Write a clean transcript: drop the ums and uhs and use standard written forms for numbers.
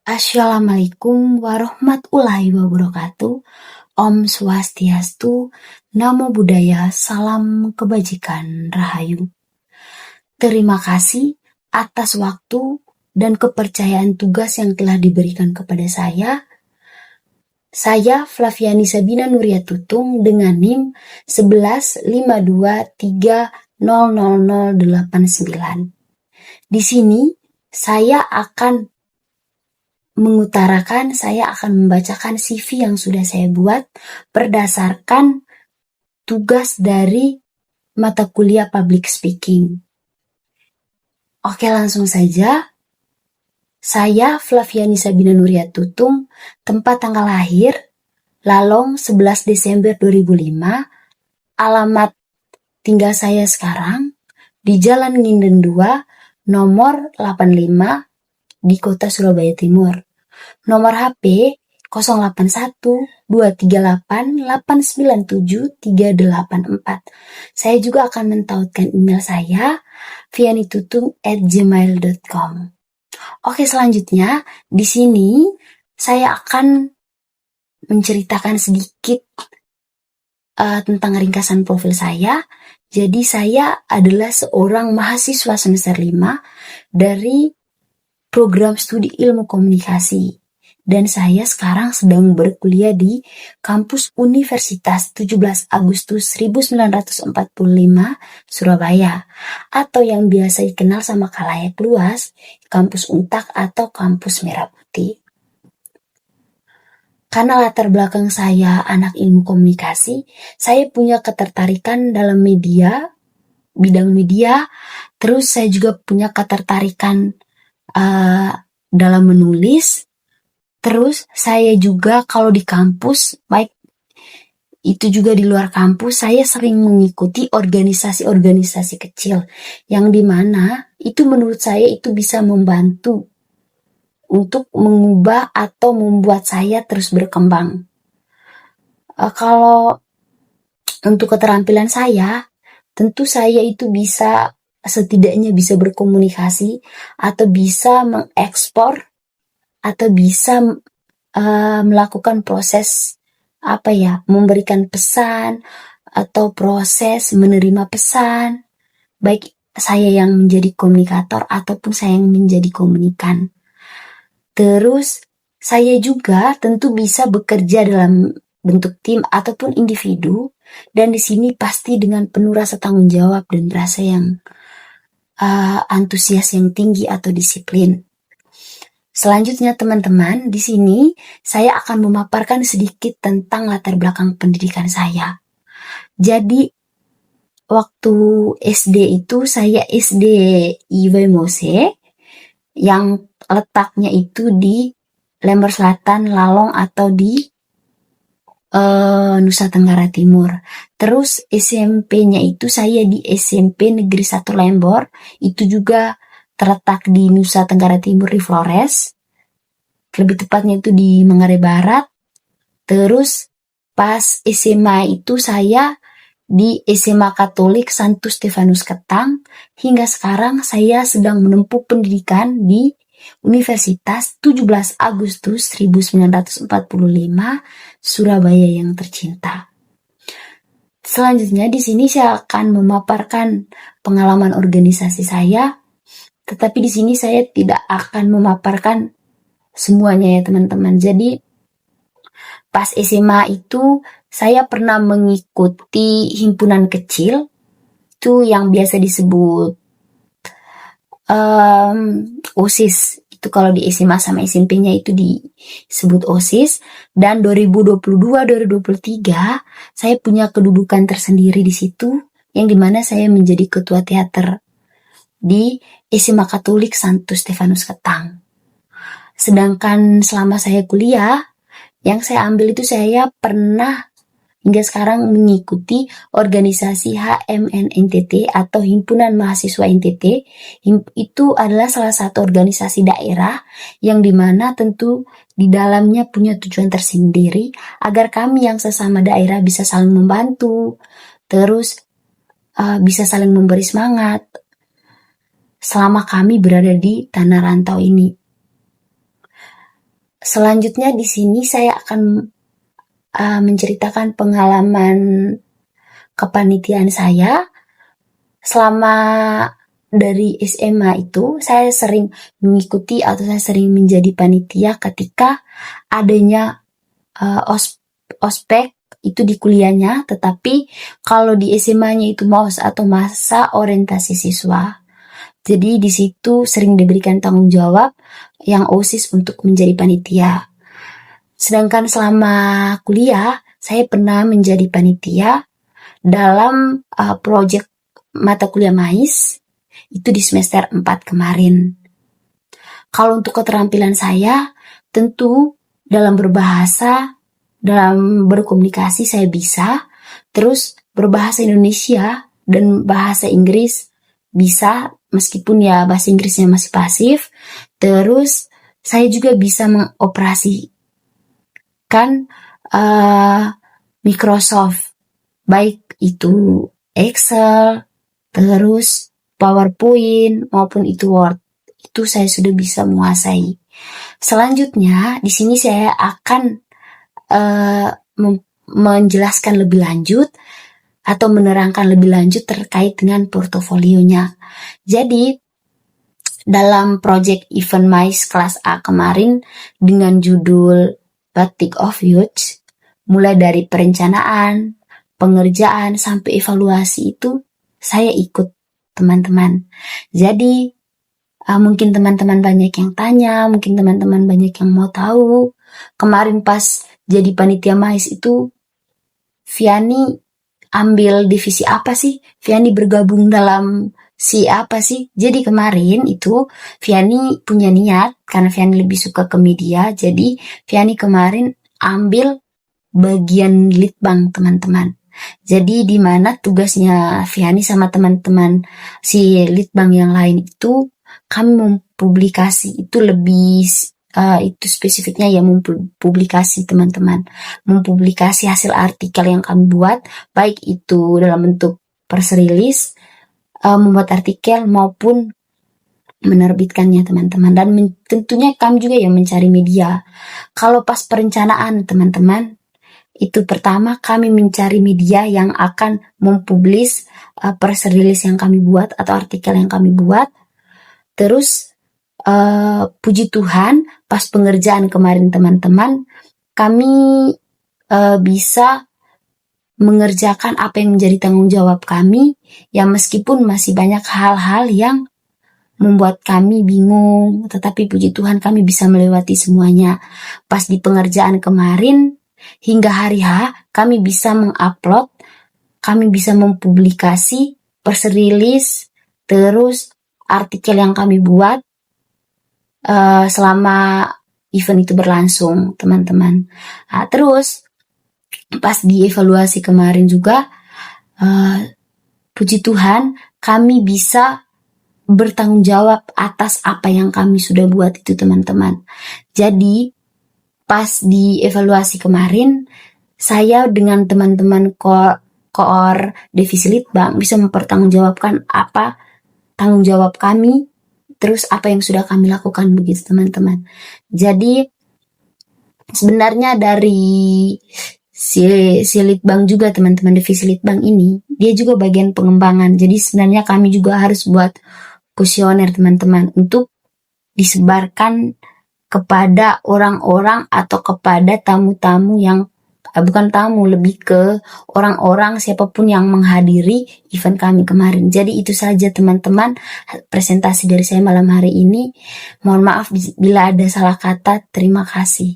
Assalamualaikum warahmatullahi wabarakatuh. Om Swastiastu, Namo Buddhaya, Salam Kebajikan, Rahayu. Terima kasih atas waktu dan kepercayaan tugas yang telah diberikan kepada saya. Saya Flaviani Sabina Nuria Tutung dengan NIM 1152300089. Di sini saya akan membacakan CV yang sudah saya buat berdasarkan tugas dari mata kuliah public speaking. Oke, langsung saja. Saya Flaviani Sabina Nuria Tutung, tempat tanggal lahir Lalong 11 Desember 2005, alamat tinggal saya sekarang di Jalan Nginden 2, nomor 85 di Kota Surabaya Timur. Nomor HP 081-238-897-384. Saya juga akan mentautkan email saya vianitutung@gmail.com. Oke, selanjutnya di sini saya akan menceritakan sedikit tentang ringkasan profil saya. Jadi saya adalah seorang mahasiswa semester 5 dari program studi ilmu komunikasi. Dan saya sekarang sedang berkuliah di kampus Universitas 17 Agustus 1945 Surabaya, atau yang biasa dikenal sama khalayak luas, kampus Untak atau kampus Merah Putih. Karena latar belakang saya anak ilmu komunikasi, saya punya ketertarikan dalam media, bidang media, terus saya juga punya ketertarikan dalam menulis. Terus saya juga kalau di kampus, baik itu juga di luar kampus, saya sering mengikuti organisasi-organisasi kecil yang dimana itu menurut saya itu bisa membantu untuk mengubah atau membuat saya terus berkembang. Kalau untuk keterampilan saya, tentu saya itu setidaknya bisa berkomunikasi atau bisa mengekspor atau bisa melakukan proses memberikan pesan atau proses menerima pesan, baik saya yang menjadi komunikator ataupun saya yang menjadi komunikan. Terus saya juga tentu bisa bekerja dalam bentuk tim ataupun individu, dan di sini pasti dengan penuh rasa tanggung jawab dan rasa yang antusias yang tinggi atau disiplin. Selanjutnya teman-teman, di sini saya akan memaparkan sedikit tentang latar belakang pendidikan saya. Jadi waktu SD itu saya SD IW Mose yang letaknya itu di Lembur Selatan, Lalong atau di Nusa Tenggara Timur. Terus SMP-nya itu saya di SMP Negeri 1 Lembor, itu juga terletak di Nusa Tenggara Timur di Flores, lebih tepatnya itu di Manggarai Barat. Terus pas SMA itu saya di SMA Katolik Santo Stefanus Ketang. Hingga sekarang saya sedang menempuh pendidikan di Universitas 17 Agustus 1945 Surabaya yang tercinta. Selanjutnya di sini saya akan memaparkan pengalaman organisasi saya. Tetapi di sini saya tidak akan memaparkan semuanya ya teman-teman. Jadi pas SMA itu saya pernah mengikuti himpunan kecil, itu yang biasa disebut OSIS. Itu kalau di SMA sama SMP-nya itu disebut OSIS. Dan 2022-2023 saya punya kedudukan tersendiri di situ, yang dimana saya menjadi ketua teater di SMA Katolik Santo Stefanus Ketang. Sedangkan selama saya kuliah, yang saya ambil itu saya pernah hingga sekarang mengikuti organisasi HMN-NTT atau Himpunan Mahasiswa NTT. Itu adalah salah satu organisasi daerah yang dimana tentu di dalamnya punya tujuan tersendiri agar kami yang sesama daerah bisa saling membantu, terus bisa saling memberi semangat selama kami berada di tanah rantau ini. Selanjutnya di sini saya akan menceritakan pengalaman kepanitiaan saya. Selama dari SMA itu saya sering mengikuti atau saya sering menjadi panitia ketika adanya ospek itu di kuliahnya, tetapi kalau di SMA-nya itu MOS atau masa orientasi siswa. Jadi di situ sering diberikan tanggung jawab yang OSIS untuk menjadi panitia. Sedangkan selama kuliah, saya pernah menjadi panitia dalam proyek mata kuliah MAIS, itu di semester 4 kemarin. Kalau untuk keterampilan saya, tentu dalam berbahasa, dalam berkomunikasi saya bisa, terus berbahasa Indonesia dan bahasa Inggris bisa, meskipun ya bahasa Inggrisnya masih pasif. Terus saya juga bisa mengoperasikan Microsoft, baik itu Excel, terus PowerPoint maupun itu Word. Itu saya sudah bisa menguasai. Selanjutnya di sini saya akan menjelaskan lebih lanjut atau menerangkan lebih lanjut terkait dengan portofolionya. Jadi dalam project event MAIS kelas A kemarin dengan judul Batik of Youth, mulai dari perencanaan, pengerjaan, sampai evaluasi itu saya ikut, teman-teman. Jadi mungkin teman-teman banyak yang tanya, mungkin teman-teman banyak yang mau tahu. Kemarin pas jadi panitia MAIS itu, Viani ambil divisi apa sih? Viani bergabung dalam si apa sih? Jadi kemarin itu Viani punya niat, karena Viani lebih suka ke media, jadi Viani kemarin ambil bagian litbang, teman-teman. Jadi di mana tugasnya Viani sama teman-teman si litbang yang lain itu, kami mempublikasi itu lebih itu spesifiknya ya, mempublikasi, teman-teman, mempublikasi hasil artikel yang kami buat, baik itu dalam bentuk press release, membuat artikel maupun menerbitkannya, teman-teman. Dan tentunya kami juga yang mencari media. Kalau pas perencanaan, teman-teman, itu pertama kami mencari media yang akan mempublis press release yang kami buat atau artikel yang kami buat. Terus puji Tuhan, pas pengerjaan kemarin, teman-teman, kami bisa mengerjakan apa yang menjadi tanggung jawab kami, ya meskipun masih banyak hal-hal yang membuat kami bingung, tetapi puji Tuhan kami bisa melewati semuanya. Pas di pengerjaan kemarin, hingga hari H, kami bisa mengupload, kami bisa mempublikasi press release, terus artikel yang kami buat selama event itu berlangsung, teman-teman. Terus pas di evaluasi kemarin juga, puji Tuhan kami bisa bertanggung jawab atas apa yang kami sudah buat itu, teman-teman. Jadi pas di evaluasi kemarin, saya dengan teman-teman koor divisi litbang bisa mempertanggungjawabkan apa tanggung jawab kami, terus apa yang sudah kami lakukan, begitu, teman-teman. Jadi sebenarnya dari si litbang juga, teman-teman, divisi litbang ini dia juga bagian pengembangan. Jadi sebenarnya kami juga harus buat kuesioner, teman-teman, untuk disebarkan kepada orang-orang atau kepada tamu-tamu yang bukan tamu, lebih ke orang-orang siapapun yang menghadiri event kami kemarin. Jadi itu saja, teman-teman, presentasi dari saya malam hari ini. Mohon maaf bila ada salah kata. Terima kasih.